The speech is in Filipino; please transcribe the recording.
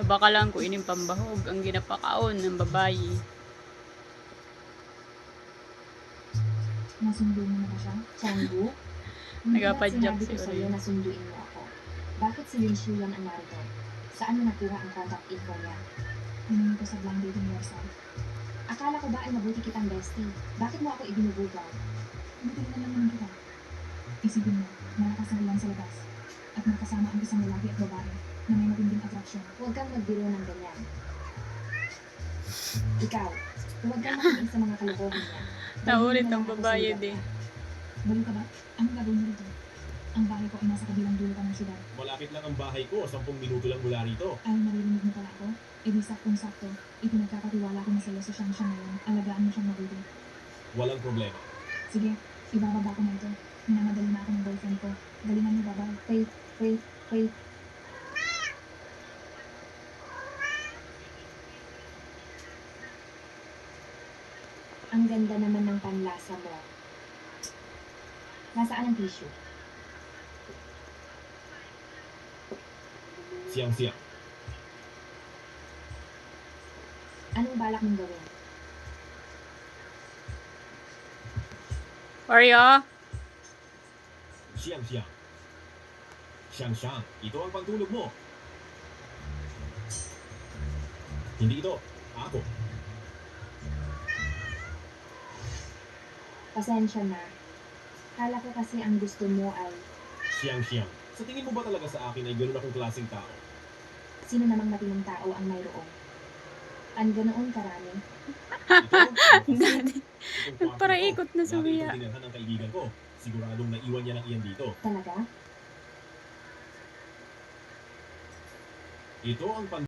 baka lang ko ining pambahog ang ginapakaon ng babayi. Nasundo mo na ba siya? Changgu? Nagapadyak Sinabi si ko sa'yo Uri. na sunduin mo ako. Bakit si Lin Shuyan ang narito? Saan mo nakuha ang contact info niya? Hiningi ko sa blind dating website. Akala ko ba ay mabuti kitang bestie? Bakit mo ako ibinubugaw? Natingnan lang naman kita. Isipin mo, nakakasarilan sa labas. At nakasama ang isang lalaki at babae na may matinding atraksyon. Huwag kang magbiro ng ganyan. Ikaw, huwag kang makinig sa mga kalokohan niya. Naulit ang babae din. Balik ka ba? Anong gagawin mo rito? Ang bahay ko ay nasa kabilang dulo pa ng syudad. Malapit lang ang bahay ko, 10 minuto lang mula rito. Ay, naririnig mo pala ako? E di saktong-sakto. Ipinagkakatiwala ko na sa'yo sa siyang siya ngayon. Alagaan mo siyang mabuti. Walang problema. Sige, ibababa ko na ito. Minamadali na ako ng boyfriend ko. Galingan mo, babay. Wait, wait, wait. Ang ganda naman ng panlasa mo. Nasaan ang tissue? Siyang-siyang. Anong balak mong gawin? Oreo? Siyang-siyang. Siyang-siyang. Ito ang pantulog mo. Hindi ito. Ako. Pasensya na. Kala ko kasi ang gusto mo ay Siyang-siyang. Sa tingin mo ba talaga sa akin ay ganoon akong klaseng tao? sino namang matinong tao ang mayroon. Ang ganoon karami. Ito? Dati. Nagparaikot na sa Dati Mia. itong dinalhan ng kaibigan ko. Siguradong naiwan niya ng iyan dito. Talaga? Ito ang